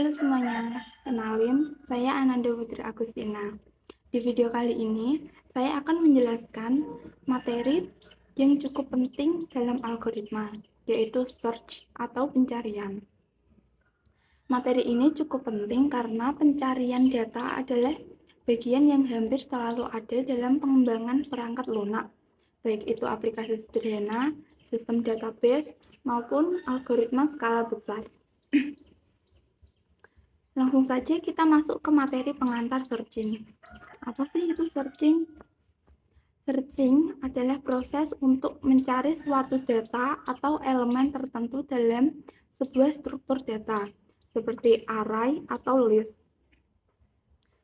Halo semuanya, kenalin, saya Ananda Putri Agustina. Di video kali ini, saya akan menjelaskan materi yang cukup penting dalam algoritma, yaitu search atau pencarian. Materi ini cukup penting karena pencarian data adalah bagian yang hampir selalu ada dalam pengembangan perangkat lunak, baik itu aplikasi sederhana, sistem database, maupun algoritma skala besar. Langsung saja kita masuk ke materi pengantar searching. Apa sih itu searching? Searching adalah proses untuk mencari suatu data atau elemen tertentu dalam sebuah struktur data, seperti array atau list.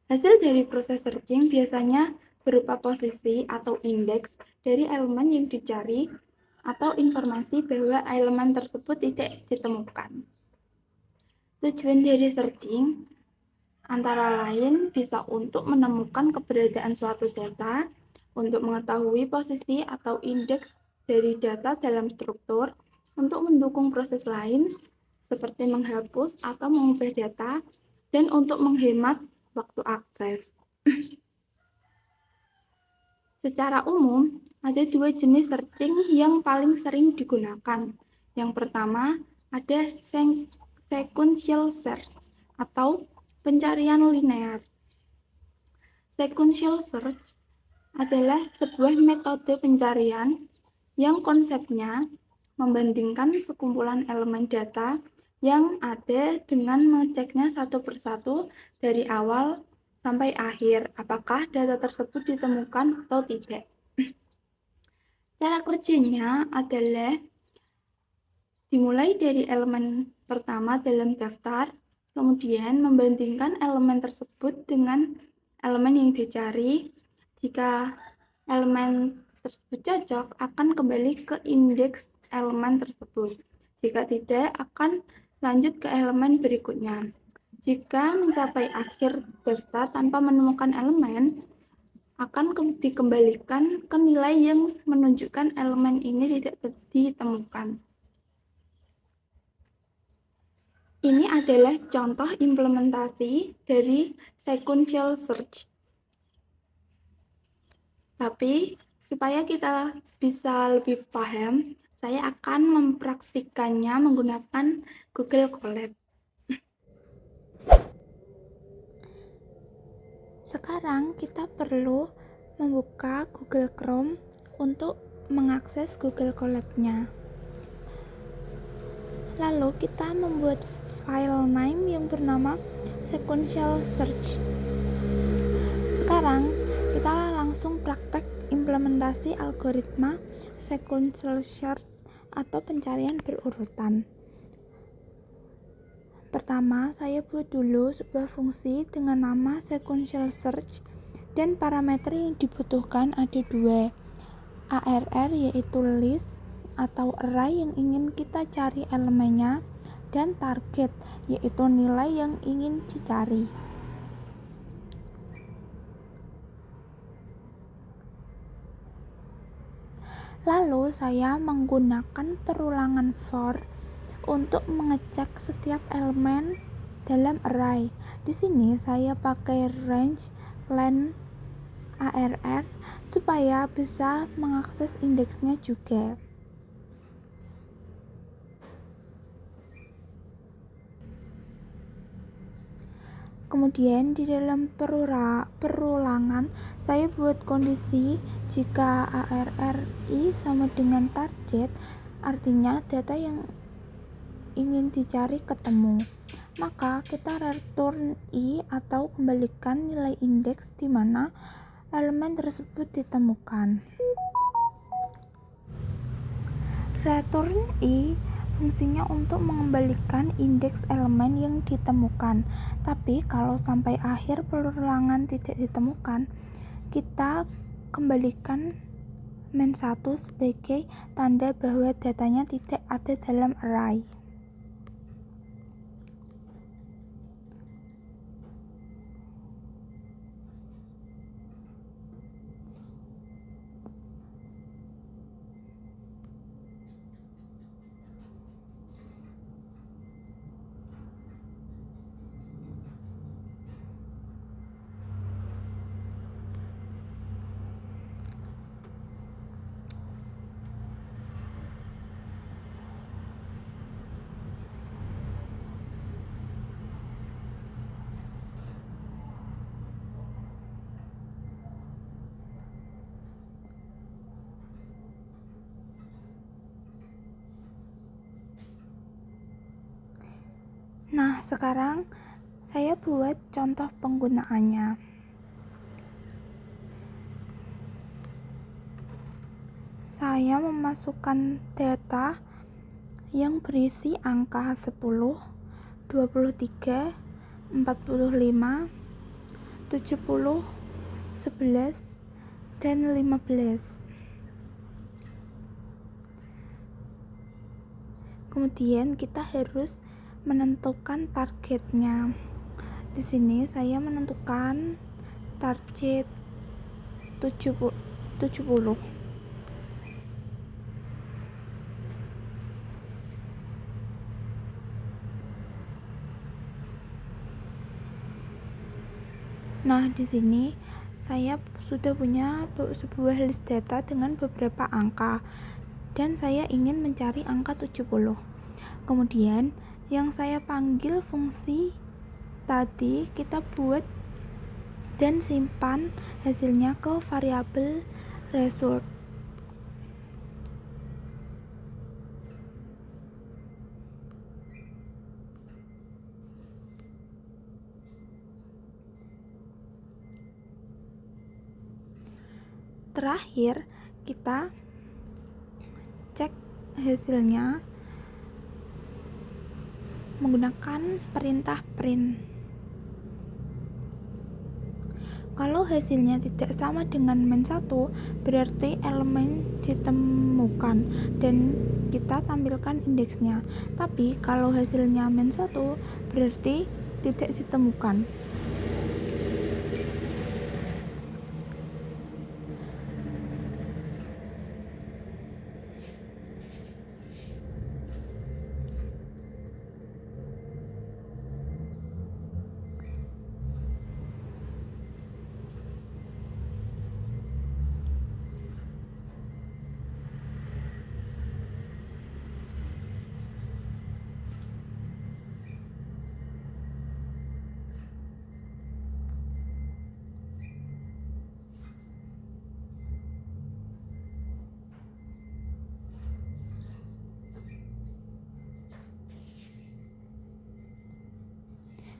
Hasil dari proses searching biasanya berupa posisi atau indeks dari elemen yang dicari atau informasi bahwa elemen tersebut tidak ditemukan. Tujuan dari searching antara lain bisa untuk menemukan keberadaan suatu data, untuk mengetahui posisi atau indeks dari data dalam struktur, untuk mendukung proses lain seperti menghapus atau mengubah data, dan untuk menghemat waktu akses. Secara umum, ada dua jenis searching yang paling sering digunakan. Yang pertama, ada sequential search atau pencarian linear. Sequential search adalah sebuah metode pencarian yang konsepnya membandingkan sekumpulan elemen data yang ada dengan mengeceknya satu persatu dari awal sampai akhir, apakah data tersebut ditemukan atau tidak. Cara kerjanya adalah dimulai dari elemen pertama dalam daftar, kemudian membandingkan elemen tersebut dengan elemen yang dicari. Jika elemen tersebut cocok, akan kembali ke indeks elemen tersebut. Jika tidak, akan lanjut ke elemen berikutnya. Jika mencapai akhir daftar tanpa menemukan elemen, akan dikembalikan ke nilai yang menunjukkan elemen ini tidak ditemukan. Ini adalah contoh implementasi dari sequential search. Tapi, supaya kita bisa lebih paham, saya akan mempraktikkannya menggunakan Google Colab. Sekarang kita perlu membuka Google Chrome untuk mengakses Google Colab-nya. Lalu kita membuat file name yang bernama sequential search. Sekarang kita langsung praktek implementasi algoritma sequential search atau pencarian berurutan. Pertama, saya buat dulu sebuah fungsi dengan nama sequential search dan parameter yang dibutuhkan ada dua, ARR yaitu list atau array yang ingin kita cari elemennya, dan target yaitu nilai yang ingin dicari. Lalu saya menggunakan perulangan for untuk mengecek setiap elemen dalam array. Di sini saya pakai range len ARR supaya bisa mengakses indeksnya juga. Kemudian di dalam perulangan saya buat kondisi jika ARRI sama dengan target, artinya data yang ingin dicari ketemu. Maka kita return I atau kembalikan nilai indeks di mana elemen tersebut ditemukan. Return I fungsinya untuk mengembalikan indeks elemen yang ditemukan. Tapi kalau sampai akhir perulangan tidak ditemukan, kita kembalikan -1 sebagai tanda bahwa datanya tidak ada dalam array. Sekarang saya buat contoh penggunaannya. Saya memasukkan data yang berisi angka 10, 23, 45, 70, 11, dan 15. Kemudian kita harus menentukan targetnya. Di sini saya menentukan target 70. Nah, di sini saya sudah punya sebuah list data dengan beberapa angka dan saya ingin mencari angka 70. Kemudian yang saya panggil fungsi tadi kita buat dan simpan hasilnya ke variabel result. Terakhir, kita cek hasilnya menggunakan perintah print. Kalau hasilnya tidak sama dengan -1, berarti elemen ditemukan dan kita tampilkan indeksnya. Tapi kalau hasilnya -1, berarti tidak ditemukan.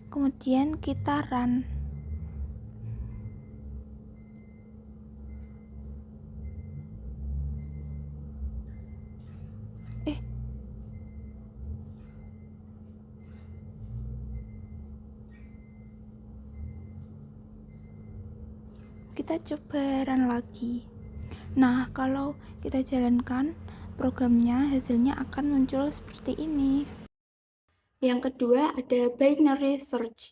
Kemudian kita run. Kita coba run lagi. Nah, kalau kita jalankan programnya, hasilnya akan muncul seperti ini. Yang kedua ada binary search.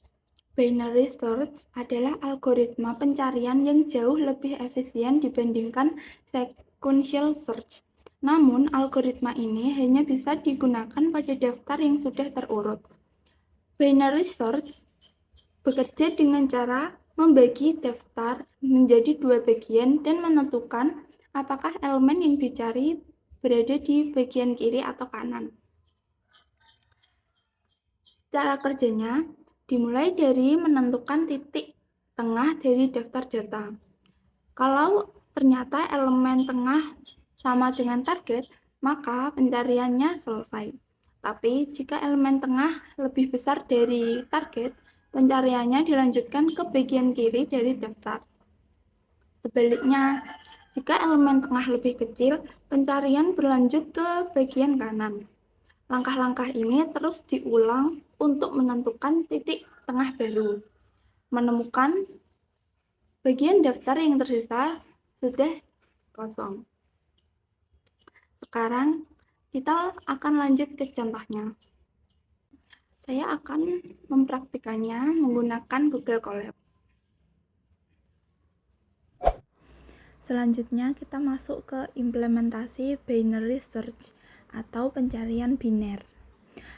Binary search adalah algoritma pencarian yang jauh lebih efisien dibandingkan sequential search. Namun, algoritma ini hanya bisa digunakan pada daftar yang sudah terurut. Binary search bekerja dengan cara membagi daftar menjadi 2 bagian dan menentukan apakah elemen yang dicari berada di bagian kiri atau kanan. Cara kerjanya dimulai dari menentukan titik tengah dari daftar data. Kalau ternyata elemen tengah sama dengan target, maka pencariannya selesai. Tapi jika elemen tengah lebih besar dari target, pencariannya dilanjutkan ke bagian kiri dari daftar. Sebaliknya, jika elemen tengah lebih kecil, pencarian berlanjut ke bagian kanan. Langkah-langkah ini terus diulang untuk menentukan titik tengah baru. Menemukan bagian daftar yang tersisa sudah kosong. Sekarang kita akan lanjut ke contohnya. Saya akan mempraktikannya menggunakan Google Colab. Selanjutnya kita masuk ke implementasi binary search atau pencarian biner.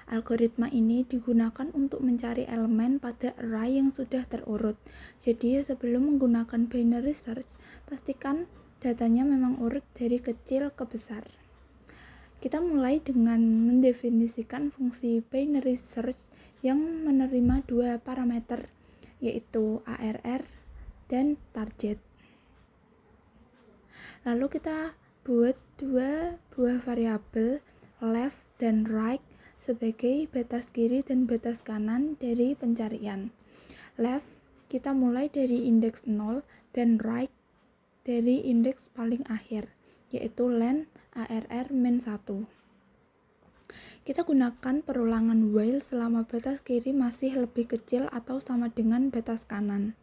Algoritma ini digunakan untuk mencari elemen pada array yang sudah terurut. Jadi sebelum menggunakan binary search, pastikan datanya memang urut dari kecil ke besar. Kita mulai dengan mendefinisikan fungsi binary search yang menerima 2 parameter, yaitu ARR dan target. Lalu kita buat 2 buah variabel left dan right sebagai batas kiri dan batas kanan dari pencarian. Left, kita mulai dari indeks 0 dan right dari indeks paling akhir, yaitu len ARR-1. Kita gunakan perulangan while selama batas kiri masih lebih kecil atau sama dengan batas kanan.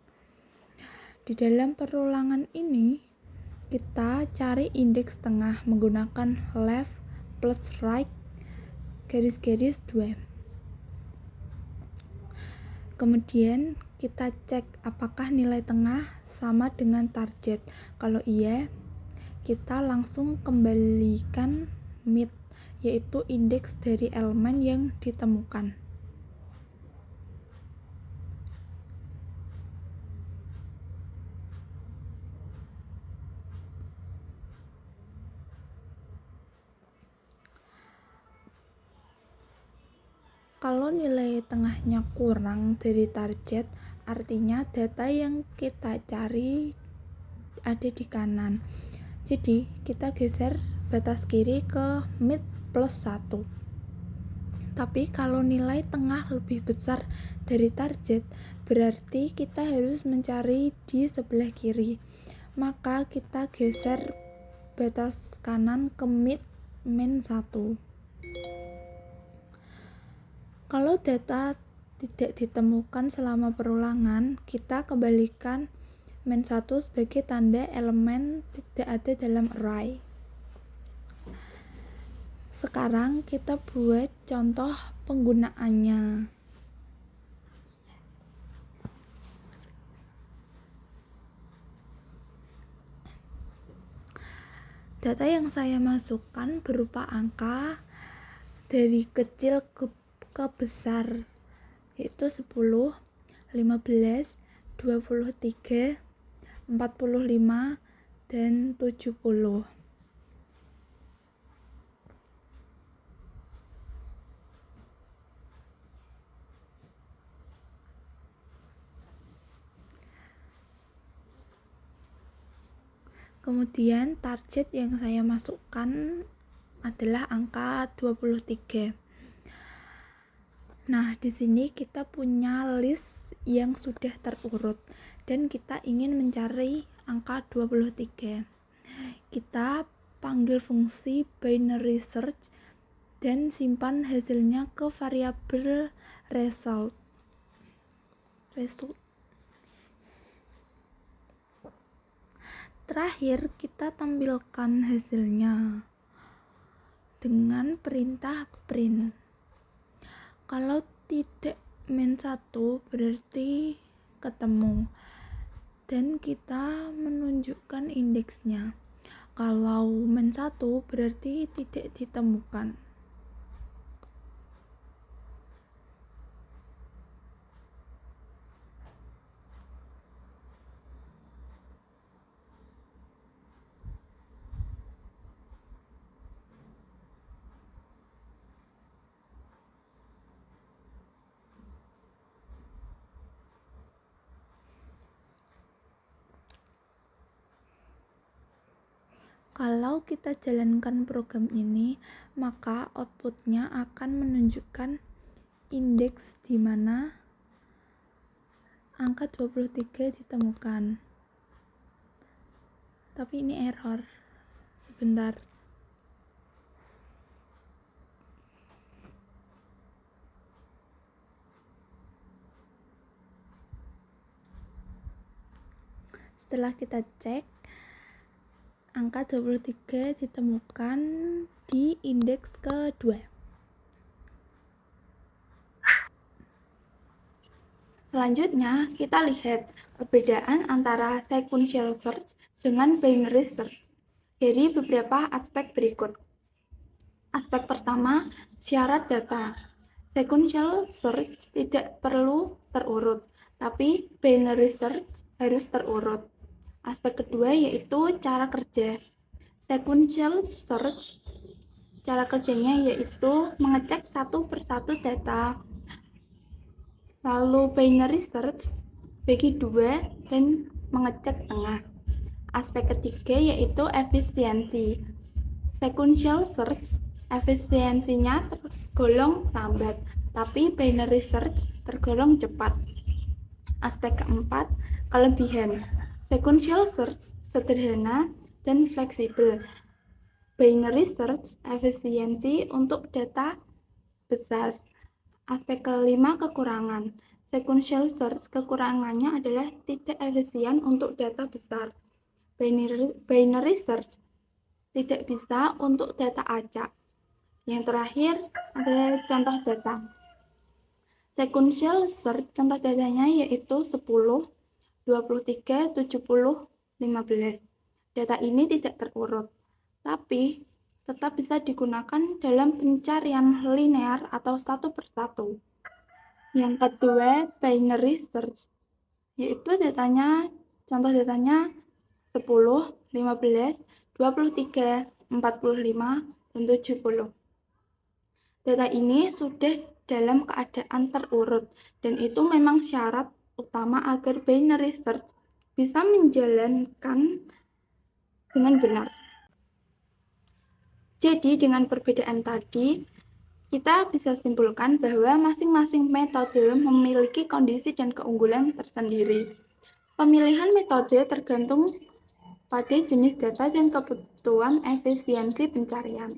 Di dalam perulangan ini, kita cari indeks tengah menggunakan left plus right garis-garis 2. Kemudian kita cek apakah nilai tengah sama dengan target. Kalau iya, kita langsung kembalikan mid, yaitu indeks dari elemen yang ditemukan. Kalau nilai tengahnya kurang dari target, artinya data yang kita cari ada di kanan. Jadi, kita geser batas kiri ke mid plus 1. Tapi kalau nilai tengah lebih besar dari target, berarti kita harus mencari di sebelah kiri. Maka kita geser batas kanan ke mid min 1. Kalau data tidak ditemukan selama perulangan, kita kembalikan min 1 sebagai tanda elemen tidak ada dalam array. Sekarang kita buat contoh penggunaannya. Data yang saya masukkan berupa angka dari kecil ke besar, yaitu 10, 15, 23, 45, dan 70. Kemudian target yang saya masukkan adalah angka 23. Nah, di sini kita punya list yang sudah terurut dan kita ingin mencari angka 23. Kita panggil fungsi binary search dan simpan hasilnya ke variabel result. Terakhir, kita tampilkan hasilnya dengan perintah print. Kalau tidak min 1 berarti ketemu dan kita menunjukkan indeksnya. Kalau min 1 berarti tidak ditemukan. Kalau kita jalankan program ini, maka outputnya akan menunjukkan indeks di mana angka 23 ditemukan. Tapi ini error. Sebentar. Setelah kita cek, angka 23 ditemukan di indeks kedua. Selanjutnya, kita lihat perbedaan antara sequential search dengan binary search dari beberapa aspek berikut. Aspek pertama, syarat data. Sequential search tidak perlu terurut, tapi binary search harus terurut. Aspek kedua yaitu cara kerja. Sequential search, cara kerjanya yaitu mengecek satu persatu data. Lalu binary search bagi dua dan mengecek tengah. Aspek ketiga yaitu efisiensi. Sequential search efisiensinya tergolong lambat, tapi binary search tergolong cepat. Aspek keempat, kelebihan. Sequential search sederhana dan fleksibel. Binary search efisiensi untuk data besar. Aspek kelima, kekurangan. Sequential search kekurangannya adalah tidak efisien untuk data besar. Binary search tidak bisa untuk data acak. Yang terakhir adalah contoh data. Sequential search contoh datanya yaitu 10, 23, 70, 15. Data ini tidak terurut, tapi tetap bisa digunakan dalam pencarian linear atau satu persatu. Yang kedua, binary search, yaitu contoh datanya 10, 15, 23, 45, dan 70. Data ini sudah dalam keadaan terurut, dan itu memang syarat utama agar binary search bisa menjalankan dengan benar. Jadi dengan perbedaan tadi, kita bisa simpulkan bahwa masing-masing metode memiliki kondisi dan keunggulan tersendiri. Pemilihan metode tergantung pada jenis data dan kebutuhan efisiensi pencarian.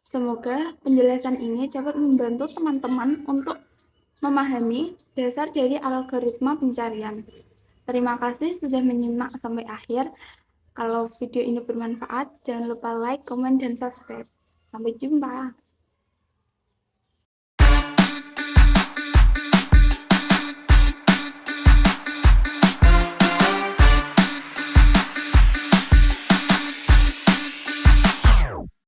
Semoga penjelasan ini dapat membantu teman-teman untuk memahami dasar dari algoritma pencarian. Terima kasih sudah menyimak sampai akhir. Kalau video ini bermanfaat, jangan lupa like, komen, dan subscribe. Sampai jumpa.